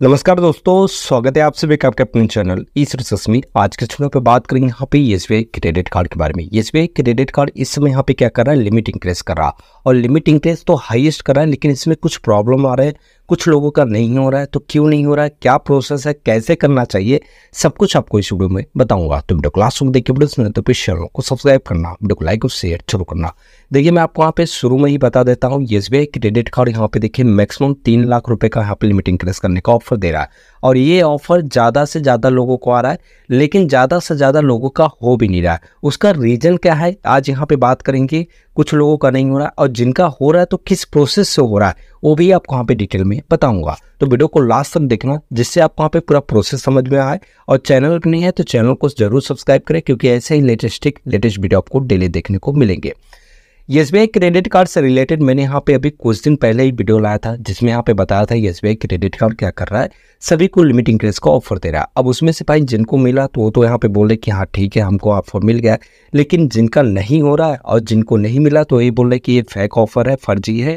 नमस्कार दोस्तों, स्वागत है आप सभी का आपके अपने चैनल इस रिसर्च में। आज के चैनल पे बात करेंगे यहाँ पे एसबीआई क्रेडिट कार्ड के बारे में। एसबीआई क्रेडिट कार्ड इस समय यहाँ पे क्या कर रहा है, लिमिट इंक्रीज कर रहा और लिमिट इंक्रीज तो हाईएस्ट कर रहा है, लेकिन इसमें कुछ प्रॉब्लम आ रहा है, कुछ लोगों का नहीं हो रहा है। तो क्यों नहीं हो रहा है, क्या प्रोसेस है, कैसे करना चाहिए, सब कुछ आपको इस वीडियो में बताऊंगा। तो वीडियो क्लास देखिए, वीडियो तो चैनल को सब्सक्राइब करना, वीडियो को लाइक और शेयर जरूर करना। देखिए मैं आपको यहाँ पे शुरू में ही बता देता हूँ, एसबीआई क्रेडिट कार्ड यहाँ पे देखिए मैक्सिमम 3 लाख रुपए का यहाँ पे लिमिट इंक्रीज करने का ऑफर दे रहा है और ये ऑफर ज़्यादा से ज़्यादा लोगों को आ रहा है, लेकिन ज़्यादा से ज़्यादा लोगों का हो भी नहीं रहा है। उसका रीज़न क्या है आज यहाँ पे बात करेंगे। कुछ लोगों का नहीं हो रहा है और जिनका हो रहा है तो किस प्रोसेस से हो रहा है वो भी आपको यहाँ पे डिटेल में बताऊंगा। तो वीडियो को लास्ट तक देखना जिससे आपको यहाँ पे पूरा प्रोसेस समझ में आए। और चैनल पर नहीं है तो चैनल को जरूर सब्सक्राइब करें, क्योंकि ऐसे ही लेटेस्ट वीडियो आपको डेली देखने को मिलेंगे। एसबीआई क्रेडिट कार्ड से रिलेटेड मैंने यहाँ पे अभी कुछ दिन पहले ही वीडियो लाया था, जिसमें यहाँ पे बताया था एसबीआई क्रेडिट कार्ड क्या कर रहा है, सभी को लिमिट इंक्रीज का ऑफर दे रहा है। अब उसमें से भाई जिनको मिला तो वो तो यहाँ पे बोल रहे कि हाँ ठीक है हमको ऑफर मिल गया है, लेकिन जिनका नहीं हो रहा है और जिनको नहीं मिला तो ये बोल रहे कि ये फेक ऑफर है, फर्जी है,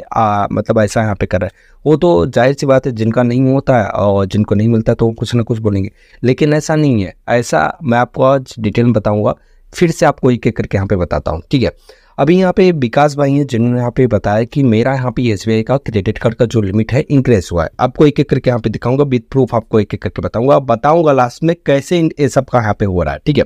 मतलब ऐसा यहाँ पे कर रहा है। वो तो जाहिर सी बात है, जिनका नहीं होता है और जिनको नहीं मिलता तो कुछ ना कुछ बोलेंगे, लेकिन ऐसा नहीं है। ऐसा मैं आपको आज डिटेल में बताऊँगा, फिर से आपको एक एक करके यहाँ पे बताता हूँ, ठीक है। अभी यहाँ पे विकास भाई हैं जिन्होंने यहाँ पे बताया कि मेरा यहाँ पे एसबीआई का क्रेडिट कार्ड का जो लिमिट है इंक्रीज हुआ है। आपको एक एक करके यहाँ पे दिखाऊंगा, विद प्रूफ आपको एक एक करके बताऊंगा लास्ट में कैसे ये सब का यहाँ पे हो रहा है, ठीक है।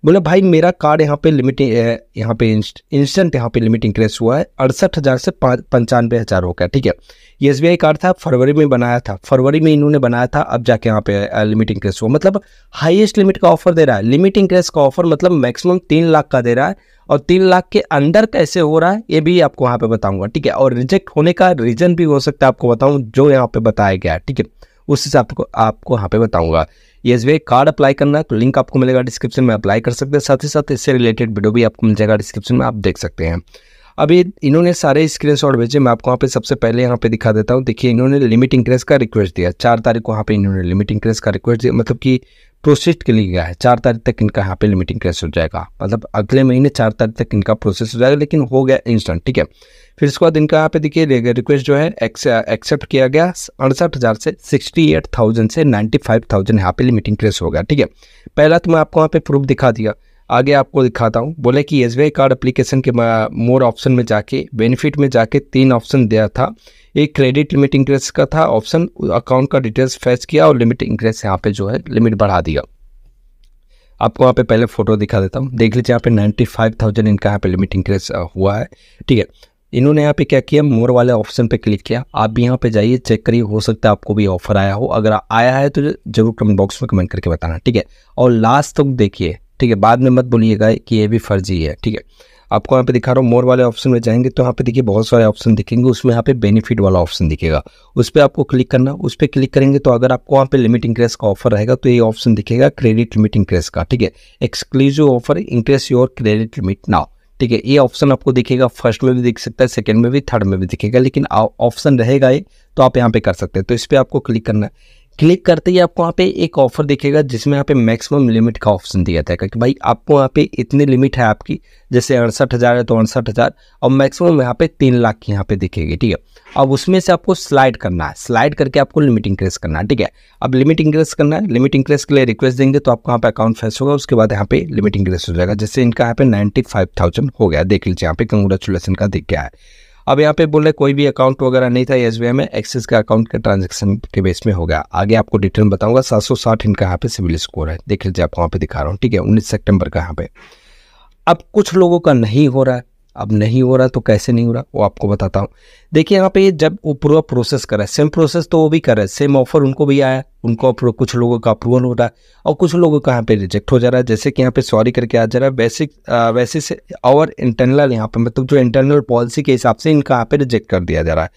बोले भाई मेरा कार्ड यहाँ पे लिमिट यहाँ पे इंस्टेंट यहाँ पे लिमिट इंक्रीज हुआ है, 68,000 से 95,000 हो गया, ठीक है। ये एसबीआई कार्ड था, फरवरी में बनाया था, फरवरी में इन्होंने बनाया था, अब जाके यहाँ पे लिमिट इंक्रीज हुआ, मतलब हाईएस्ट लिमिट का ऑफर दे रहा है। लिमिट इंक्रीज का ऑफर मतलब मैक्सिमम 3 लाख का दे रहा है और 3 लाख के अंदर कैसे हो रहा है ये भी आपको यहाँ पे बताऊंगा, ठीक है। और रिजेक्ट होने का रीजन भी हो सकता है, आपको बताऊं जो यहाँ पे बताया गया है, ठीक है, उस हिसाब को आपको यहाँ पे बताऊंगा। एसबीआई कार्ड अप्लाई करना है तो लिंक आपको मिलेगा डिस्क्रिप्शन में, अप्लाई कर सकते हैं। साथ ही साथ इससे रिलेटेड वीडियो भी आपको मिल जाएगा डिस्क्रिप्शन में, आप देख सकते हैं। अभी इन्होंने सारे स्क्रीनशॉट भेजे, मैं आपको यहाँ पे सबसे पहले यहाँ पे दिखा देता हूँ। देखिए इन्होंने लिमिट इंक्रीज का रिक्वेस्ट दिया 4 तारीख को, यहाँ पे इन्होंने लिमिट इंक्रीज का रिक्वेस्ट दिया, मतलब कि प्रोसेस के लिए गया है। 4 तारीख तक इनका यहाँ पे लिमिट इंक्रीज हो जाएगा, मतलब अगले महीने 4 तारीख तक इनका प्रोसेस हो जाएगा, लेकिन हो गया इंस्टेंट, ठीक है। फिर उसके बाद इनका यहाँ पे देखिए रिक्वेस्ट जो है एक्सेप्ट किया गया, 68,000 से 68,000 से 95,000 यहाँ पे लिमिट इंक्रीज हो गया, ठीक है। पहला तो मैं आपको यहाँ पे प्रूफ दिखा दिया, आगे आपको दिखाता हूँ। बोले कि एसबीआई कार्ड एप्लीकेशन के मोर ऑप्शन में जाके बेनिफिट में जाके 3 ऑप्शन दिया था। एक क्रेडिट लिमिट इंक्रीज का था ऑप्शन, अकाउंट का डिटेल्स फैच किया और लिमिट इंक्रीज यहाँ पे जो है लिमिट बढ़ा दिया। आपको यहाँ पे पहले फोटो दिखा देता हूँ, देख लीजिए यहाँ पे 95,000 इनका यहाँ पे लिमिट इंक्रीज हुआ है, ठीक है। इन्होंने यहाँ पे क्या किया, मोर वाले ऑप्शन पे क्लिक किया। आप भी यहाँ पे जाइए, चेक करिए, हो सकता है आपको भी ऑफर आया हो। अगर आया है तो जरूर कमेंट बॉक्स में कमेंट करके बताना, ठीक है। और लास्ट तक देखिए, ठीक है, बाद में मत बोलिएगा कि ये भी फर्जी है, ठीक है। आपको यहाँ पे दिखा रहा हूँ, मोर वाले ऑप्शन में जाएंगे तो यहाँ पे देखिए बहुत सारे ऑप्शन दिखेंगे, उसमें यहाँ पे बेनिफिट वाला ऑप्शन दिखेगा, उस पर आपको क्लिक करना। उस पर क्लिक करेंगे तो अगर आपको वहाँ पे लिमिट इंक्रीज का ऑफर रहेगा तो ये ऑप्शन दिखेगा क्रेडिट लिमिट इंक्रीज का, ठीक है। Exclusive offer increase your credit limit now, ठीक है। ये ऑप्शन आपको दिखेगा, फर्स्ट में भी दिख सकता है, सेकंड में भी, थर्ड में भी दिखेगा, लेकिन ऑप्शन रहेगा ये तो आप यहाँ पे कर सकते हैं। तो इस पर आपको क्लिक करना है। क्लिक करते ही आपको यहाँ पे एक ऑफर दिखेगा जिसमें यहाँ पे मैक्सिमम लिमिट का ऑप्शन दिया था कि भाई आपको यहाँ पे इतनी लिमिट है आपकी, जैसे 68,000 है तो 68,000 और मैक्सिमम यहाँ पे 3 लाख की यहाँ पे दिखेगी, ठीक है। अब उसमें से आपको स्लाइड करना है, स्लाइड करके आपको लिमिट इंक्रीज करना है, ठीक है। अब लिमिट इंक्रीज करना है, लिमिट इंक्रीज के लिए रिक्वेस्ट देंगे तो आपको यहाँ पे अकाउंट फैस होगा, उसके बाद यहाँ पे लिमिट इंक्रीज हो जाएगा। जैसे इनका यहाँ पे 95,000 हो गया, देख लीजिए यहाँ पे कंग्रेचुलेसन का दिख गया है। अब यहाँ पे बोले कोई भी अकाउंट वगैरह नहीं था एसबीआई में, एक्सिस का अकाउंट के ट्रांजैक्शन के बेस में हो गया। आगे आपको डिटेल बताऊंगा। 760 इनका यहाँ पे सिविल स्कोर है, देख लीजिए आपको वहाँ पे दिखा रहा हूँ, ठीक है, 19 सितंबर का यहाँ पे। अब कुछ लोगों का नहीं हो रहा है, अब नहीं हो रहा तो कैसे नहीं हो रहा वो आपको बताता हूँ। देखिए यहाँ पे जब वो पूरा प्रोसेस कर रहा है, सेम प्रोसेस तो वो भी कर रहा है, सेम ऑफर उनको भी आया, उनको कुछ लोगों का अप्रूवल हो रहा है और कुछ लोगों का यहाँ पे रिजेक्ट हो जा रहा है। जैसे कि यहाँ पे सॉरी करके आ जा रहा है, वैसे से और इंटरनल यहाँ पे मतलब जो इंटरनल पॉलिसी के हिसाब से इनका यहाँ पे रिजेक्ट कर दिया जा रहा है।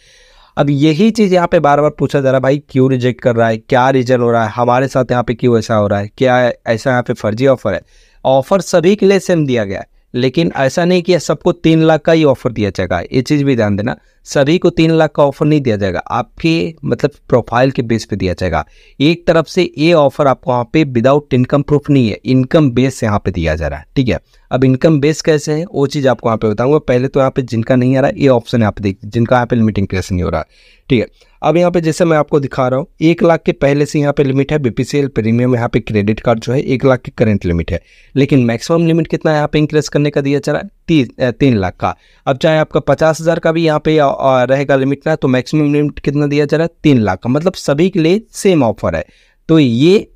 अब यही चीज़ यहाँ पे बार बार पूछा जा रहा है, भाई क्यों रिजेक्ट कर रहा है, क्या रीजन हो रहा है, हमारे साथ यहाँ पे क्यों ऐसा हो रहा है, क्या ऐसा यहाँ पे फर्जी ऑफर है। ऑफर सभी के लिए सेम दिया गया है, लेकिन ऐसा नहीं कि सबको 3 लाख का ही ऑफर दिया जाएगा, ये चीज़ भी ध्यान देना। सभी को 3 लाख का ऑफर नहीं दिया जाएगा, आपके मतलब प्रोफाइल के बेस पे दिया जाएगा। एक तरफ से ये ऑफर आपको यहाँ पे विदाउट इनकम प्रूफ नहीं है, इनकम बेस यहाँ पे दिया जा रहा है, ठीक है। अब इनकम बेस कैसे है वो चीज़ आपको यहाँ पे बताऊंगा। पहले तो यहाँ पे जिनका नहीं आ रहा है ये ऑप्शन यहाँ पे देख, जिनका यहाँ पे लिमिट इंक्रीज नहीं हो रहा है, ठीक है। अब यहाँ पे जैसे मैं आपको दिखा रहा हूँ 1 लाख के पहले से यहाँ पे लिमिट है, बीपीसीएल प्रीमियम यहाँ पे क्रेडिट कार्ड जो है 1 लाख की करंट लिमिट है, लेकिन मैक्सिमम लिमिट कितना यहाँ पे इंक्रीज करने का दिया चला है 3 लाख का। अब चाहे आपका 50,000 का भी यहाँ पे रहेगा लिमिट ना, तो मैक्सिमम लिमिट कितना दिया जा रहा है 3 लाख का, मतलब सभी के लिए सेम ऑफर है। तो ये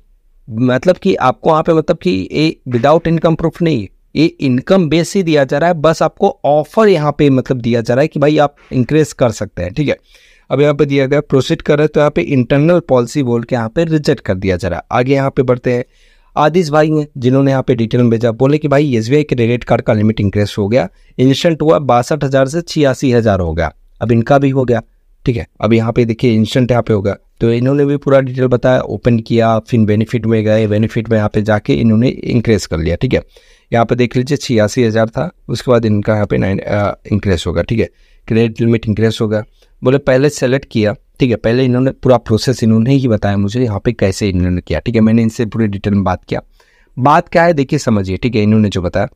मतलब कि आपको यहाँ पे मतलब कि ये विदाउट इनकम प्रूफ नहीं, ये इनकम बेस ही दिया जा रहा है, बस आपको ऑफर यहाँ पे मतलब दिया जा रहा है कि भाई आप इंक्रीज कर सकते हैं, ठीक है। अब यहाँ पे दिया गया प्रोसीड कर रहे हैं, तो यहाँ पे इंटरनल पॉलिसी बोल के यहाँ पे रिजेक्ट कर दिया जा रहा है। आगे यहाँ पे बढ़ते हैं, आदिश भाई हैं जिन्होंने यहाँ पे डिटेल में भेजा, बोले कि भाई एसबीआई क्रेडिट कार्ड का लिमिट इंक्रीज हो गया, इंस्टेंट हुआ 62,000 से 86,000 हो गया, अब इनका भी हो गया, ठीक है। अब यहाँ पे देखिए इंस्टेंट यहाँ पे होगा, तो इन्होंने भी पूरा डिटेल बताया, ओपन किया, फिर बेनिफिट में गए, बेनिफिट में यहाँ पे जाके इन्होंने इंक्रीज कर लिया, ठीक है। यहाँ पे देख लीजिए 86,000 था, उसके बाद इनका यहाँ पे 9 इंक्रीज होगा, ठीक है। क्रेडिट लिमिट इंक्रीज होगा, बोले पहले सेलेक्ट किया, ठीक है। पहले इन्होंने पूरा प्रोसेस इन्होंने ही बताया मुझे यहाँ पे कैसे इन्होंने किया, ठीक है। मैंने इनसे पूरी डिटेल में बात किया, बात क्या है देखिए समझिए, ठीक है। इन्होंने जो बताया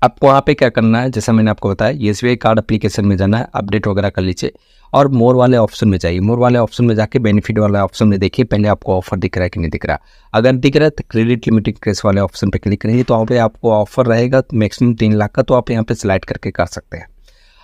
आपको वहाँ पे क्या करना है, जैसा मैंने आपको बताया एसबीआई कार्ड एप्लीकेशन में जाना है, अपडेट वगैरह कर लीजिए और मोर वाले ऑप्शन में जाइए। मोर वाले ऑप्शन में जाके बेनिफिट वाले ऑप्शन में देखिए पहले आपको ऑफर दिख रहा है कि नहीं दिख रहा। अगर दिख रहा है तो क्रेडिट लिमिट इंक्रीज वाले ऑप्शन पे क्लिक करिए, तो वहाँ पे आपको ऑफर रहेगा मैक्सिमम 3 लाख का, तो आप यहाँ पे स्लाइड करके कर सकते हैं।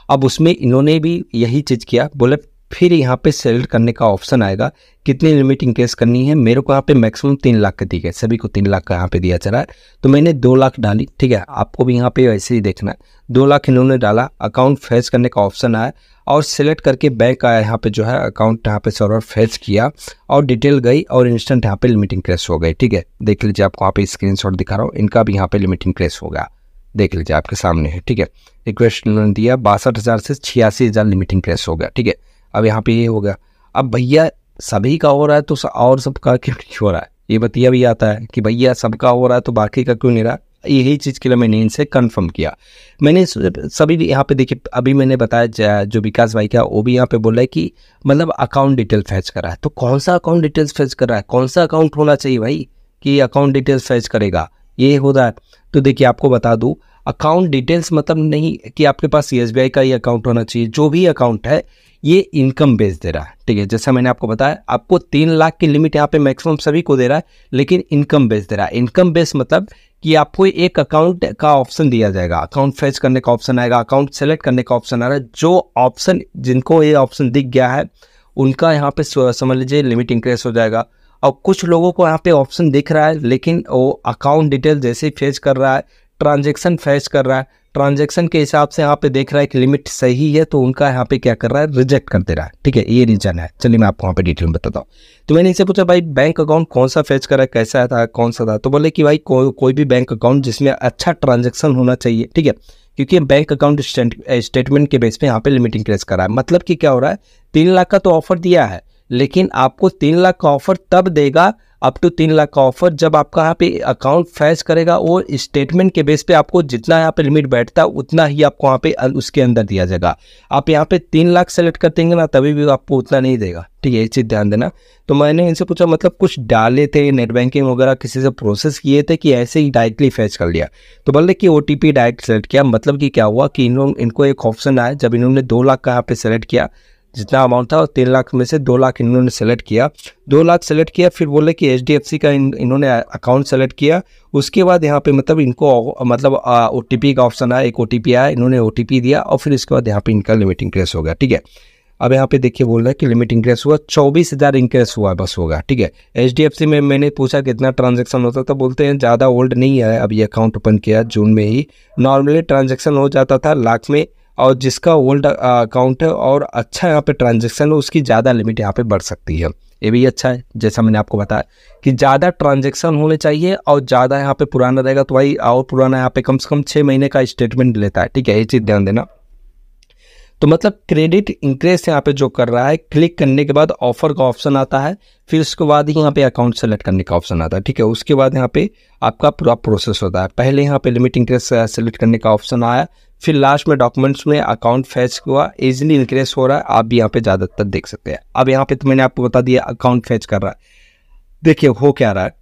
अब उसमें इन्होंने भी यही चीज़ किया, बोले फिर यहाँ पे सेलेक्ट करने का ऑप्शन आएगा, कितनी लिमिट इंक्रीज करनी है। मेरे को यहाँ पे मैक्सिमम 3 लाख का दी गई, सभी को 3 लाख का यहाँ पे दिया चला है, तो मैंने 2 लाख डाली, ठीक है। आपको भी यहाँ पे ऐसे ही देखना है, 2 लाख इन्होंने डाला, अकाउंट फेच करने का ऑप्शन आया और सिलेक्ट करके बैंक आया, यहाँ पे जो है अकाउंट यहाँ पे सर्वर फेच किया और डिटेल गई और इंस्टेंट यहाँ पे लिमिट इंक्रीज हो गई, ठीक है। देख लीजिए आपको यहाँ पे स्क्रीनशॉट दिखा रहा हूँ, इनका भी यहाँ पे लिमिट इंक्रीज हो गया, देख लीजिए आपके सामने है, ठीक है। रिक्वेस्ट इन्होंने दिया 62,000 से 86,000 लिमिट इंक्रीज हो गया, ठीक है। अब यहाँ पे ये हो गया। अब भैया सभी का हो रहा है तो और सबका क्यों नहीं हो रहा है, ये बतिया भी आता है कि भैया सबका हो रहा है तो बाकी का क्यों नहीं रहा। यही चीज़ के लिए मैंने इनसे कंफर्म किया। मैंने सभी यहाँ पे देखिए, अभी मैंने बताया जो विकास भाई का, वो भी यहाँ पे बोल रहा है कि मतलब अकाउंट डिटेल फैच करा है, तो कौन सा अकाउंट डिटेल्स फैच कर रहा है, कौन सा अकाउंट होना चाहिए भाई कि अकाउंट डिटेल्स फैच करेगा, ये हो रहा है। तो देखिए आपको बता दूँ, अकाउंट डिटेल्स मतलब नहीं कि आपके पास एसबीआई का ही अकाउंट होना चाहिए, जो भी अकाउंट है ये इनकम बेस दे रहा है, ठीक है। जैसा मैंने आपको बताया, आपको 3 लाख की लिमिट यहाँ पे मैक्सिमम सभी को दे रहा है, लेकिन इनकम बेस दे रहा है। इनकम बेस मतलब कि आपको एक अकाउंट का ऑप्शन दिया जाएगा, अकाउंट फेच करने का ऑप्शन आएगा, अकाउंट सेलेक्ट करने का ऑप्शन आ रहा है। जो ऑप्शन जिनको ये ऑप्शन दिख गया है उनका यहाँ पे समझ लीजिए लिमिट इंक्रीज हो जाएगा। और कुछ लोगों को यहाँ पे ऑप्शन दिख रहा है, लेकिन वो अकाउंट डिटेल जैसे ही फेच कर रहा है, ट्रांजेक्शन फेच कर रहा है, ट्रांजैक्शन के हिसाब से यहाँ पे देख रहा है कि लिमिट सही है, तो उनका यहाँ पे क्या कर रहा है, रिजेक्ट कर दे रहा है, ठीक है। ये रीजन है। चलिए मैं आपको यहाँ पे डिटेल में बताता हूँ। तो मैंने इनसे पूछा भाई बैंक अकाउंट कौन सा फेच करा है, कैसा था, कौन सा था, तो बोले कि भाई कोई भी बैंक अकाउंट जिसमें अच्छा ट्रांजेक्शन होना चाहिए, ठीक है, क्योंकि बैंक अकाउंट स्टेटमेंट के बेस पे यहाँ पे लिमिट इंक्रीज करा है। मतलब कि क्या हो रहा है, 3 लाख का तो ऑफर दिया है, लेकिन आपको 3 लाख का ऑफर तब देगा, अप टू 3 लाख का ऑफर, जब आपका यहाँ पे अकाउंट फैच करेगा और स्टेटमेंट के बेस पे आपको जितना यहाँ पे लिमिट बैठता है उतना ही आपको यहाँ पे उसके अंदर दिया जाएगा। आप यहाँ पे 3 लाख सेलेक्ट कर देंगे ना, तभी भी आपको उतना नहीं देगा, ठीक है, ये चीज़ ध्यान देना। तो मैंने इनसे पूछा मतलब कुछ डाले थे नेट बैंकिंग वगैरह किसी से प्रोसेस किए थे कि ऐसे ही डायरेक्टली फैच कर लिया, तो बोले कि OTP डायरेक्ट सेलेक्ट किया। मतलब कि क्या हुआ कि इनको एक ऑप्शन आया, जब इन्होंने 2 लाख का यहाँ पे सेलेक्ट किया, जितना अमाउंट था और 3 लाख में से 2 लाख इन्होंने सेलेक्ट किया, 2 लाख सेलेक्ट किया, फिर बोले कि HDFC का इन्होंने अकाउंट सेलेक्ट किया। उसके बाद यहाँ पे मतलब इनको मतलब OTP का ऑप्शन आया, एक OTP आया, इन्होंने OTP दिया और फिर इसके बाद यहाँ पे इनका लिमिट इंक्रीज हो गया, ठीक है। अब यहाँ पे देखिए बोल रहा है कि लिमिट इंक्रीज हुआ, 24,000 इंक्रीज हुआ बस होगा, ठीक है। HDFC में मैंने पूछा कितना ट्रांजेक्शन होता था, बोलते हैं ज़्यादा ओल्ड नहीं है, अब ये अकाउंट ओपन किया जून में ही, नॉर्मली ट्रांजेक्शन हो जाता था लाख में, और जिसका ओल्ड अकाउंट है और अच्छा यहाँ पे ट्रांजेक्शन है उसकी ज़्यादा लिमिट यहाँ पे बढ़ सकती है। ये भी अच्छा है, जैसा मैंने आपको बताया कि ज़्यादा ट्रांजेक्शन होने चाहिए और ज़्यादा यहाँ पे पुराना रहेगा तो भाई, और पुराना यहाँ पे कम से कम 6 महीने का स्टेटमेंट लेता है, ठीक है, ये चीज़ ध्यान देना। तो मतलब क्रेडिट इंक्रीज यहाँ पे जो कर रहा है, क्लिक करने के बाद ऑफर का ऑप्शन आता है, फिर उसके बाद ही यहाँ पे अकाउंट सेलेक्ट करने का ऑप्शन आता है, ठीक है। उसके बाद यहाँ पे आपका पूरा प्रोसेस होता है। पहले यहाँ पे लिमिट इंक्रीज सेलेक्ट करने का ऑप्शन आया, फिर लास्ट में डॉक्यूमेंट्स में अकाउंट फैच हुआ, इजीली इंक्रीज हो रहा है, आप भी यहाँ पे ज़्यादातर देख सकते हैं। अब यहाँ पे तो मैंने आपको बता दिया अकाउंट फैच कर रहा है। देखिए हो क्या रहा है,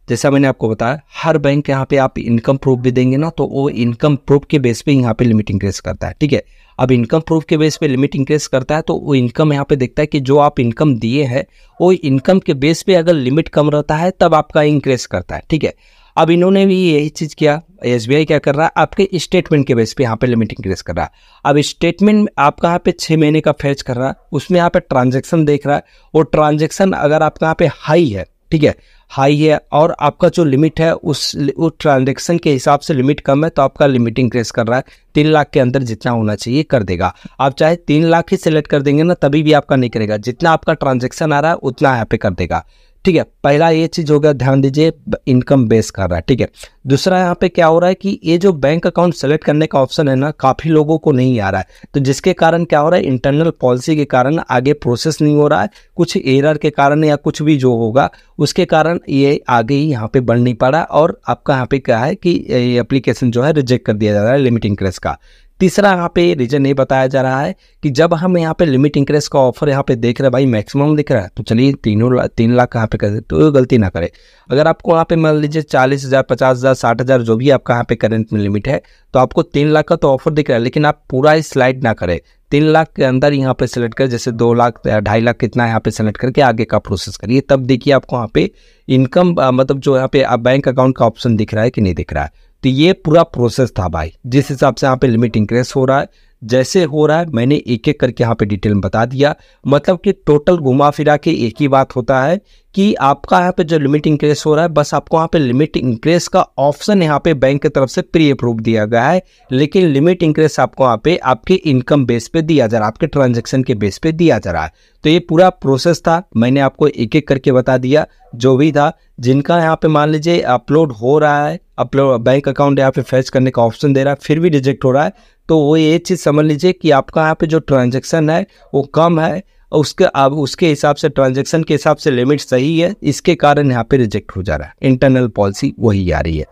जैसा मैंने आपको बताया हर बैंक यहाँ पे आप इनकम प्रूफ भी देंगे ना, तो वो इनकम प्रूफ के बेस पे यहाँ पे लिमिट इंक्रीज करता है। ठीक है, अब इनकम प्रूफ के बेस पे लिमिट इंक्रीज करता है तो वो इनकम यहाँ पे देखता है कि जो आप इनकम दिए हैं वो इनकम के बेस पे अगर लिमिट कम रहता है तब आपका इंक्रीज करता है। ठीक है, अब इन्होंने भी यही चीज़ किया, एसबीआई क्या कर रहा है आपके स्टेटमेंट के बेस पे यहाँ पे लिमिट इंक्रीज कर रहा है। अब स्टेटमेंट आपका यहाँ पे 6 महीने का फैच कर रहा है, उसमें यहाँ पे ट्रांजैक्शन देख रहा है, और ट्रांजैक्शन अगर आपका यहाँ पे हाई है, ठीक है, हाई है और आपका जो लिमिट है उस ट्रांजैक्शन के हिसाब से लिमिट कम है तो आपका लिमिट इंक्रीज कर रहा है। 3 लाख के अंदर जितना होना चाहिए कर देगा। आप चाहे 3 लाख ही सिलेक्ट कर देंगे ना तभी भी आपका नहीं करेगा, जितना आपका ट्रांजैक्शन आ रहा है उतना यहाँ पे कर देगा। ठीक है, पहला ये चीज़ हो गया, ध्यान दीजिए इनकम बेस कर रहा है। ठीक है, दूसरा यहाँ पे क्या हो रहा है कि ये जो बैंक अकाउंट सेलेक्ट करने का ऑप्शन है ना काफ़ी लोगों को नहीं आ रहा है, तो जिसके कारण क्या हो रहा है इंटरनल पॉलिसी के कारण आगे प्रोसेस नहीं हो रहा है, कुछ एरर के कारण या कुछ भी जो होगा उसके कारण ये आगे ही यहाँ पे बढ़ नहीं पा रहा, और आपका यहाँ पे क्या है कि ये एप्लीकेशन जो है रिजेक्ट कर दिया जा रहा है लिमिट इंक्रीज का। तीसरा यहाँ पे रीजन ये बताया जा रहा है कि जब हम यहाँ पे लिमिट इंक्रीज का ऑफर यहाँ पे देख रहे हैं, भाई मैक्सिमम दिख रहा है तो चलिए 3 लाख यहाँ पे कर दे, तो ये गलती ना करे। अगर आपको यहाँ पे मान लीजिए 40,000, 50,000, 60,000 जो भी आपका यहाँ पे करंट में लिमिट है, तो आपको 3 लाख का तो ऑफर दिख रहा है, लेकिन आप पूरा ही स्लाइड ना करें, 3 लाख के अंदर यहाँ पे सेलेक्ट कर, जैसे 2 लाख 2.5 लाख कितना यहाँ पे सेलेक्ट करके आगे का प्रोसेस करिए, तब देखिए आपको यहाँ पे इनकम मतलब जो यहाँ पे बैंक अकाउंट का ऑप्शन दिख रहा है कि नहीं दिख रहा है। तो ये पूरा प्रोसेस था भाई, जिस हिसाब से यहाँ पे लिमिट इंक्रीज हो रहा है, जैसे हो रहा है मैंने एक एक करके यहाँ पे डिटेल में बता दिया। मतलब कि टोटल घुमा फिरा के एक ही बात होता है कि आपका यहाँ पे जो लिमिट इंक्रीज हो रहा है, बस आपको यहाँ पे लिमिट इंक्रीज का ऑप्शन यहाँ पे बैंक की तरफ से प्री अप्रूव दिया गया है, लेकिन लिमिट इंक्रीज आपको यहाँ पे आपके इनकम बेस पे दिया जा रहा है, आपके ट्रांजेक्शन के बेस पे दिया जा रहा है। तो ये पूरा प्रोसेस था, मैंने आपको एक एक करके बता दिया जो भी था। जिनका यहाँ पे मान लीजिए अपलोड हो रहा है, अपलोड बैंक अकाउंट यहाँ पे फैच करने का ऑप्शन दे रहा है, फिर भी रिजेक्ट हो रहा है, तो वो ये चीज़ समझ लीजिए कि आपका यहाँ पे जो ट्रांजैक्शन है वो कम है, उसके हिसाब से ट्रांजैक्शन के हिसाब से लिमिट सही है, इसके कारण यहाँ पे रिजेक्ट हो जा रहा है। इंटरनल पॉलिसी वही आ रही है।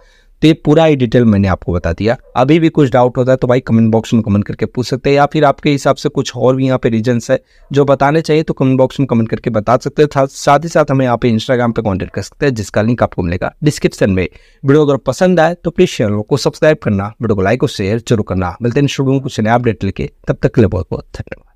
तो ये पूरा ही डिटेल मैंने आपको बता दिया। अभी भी कुछ डाउट होता है तो भाई कमेंट बॉक्स में कमेंट करके पूछ सकते हैं, या फिर आपके हिसाब से कुछ और भी यहाँ पे रीजंस है जो बताने चाहिए तो कमेंट बॉक्स में कमेंट करके बता सकते हैं। साथ ही साथ हमें यहाँ पे इंस्टाग्राम पे कॉन्टेक्ट कर सकते हैं, जिसका लिंक आपको मिलेगा डिस्क्रिप्शन में। वीडियो अगर पसंद आए तो प्लीज चैनल को सब्सक्राइब करना, वीडियो को लाइक और शेयर जरूर करना। मिलते हैं शुरू कुछ नया अपडेट लेके, तब तक के लिए बहुत बहुत धन्यवाद।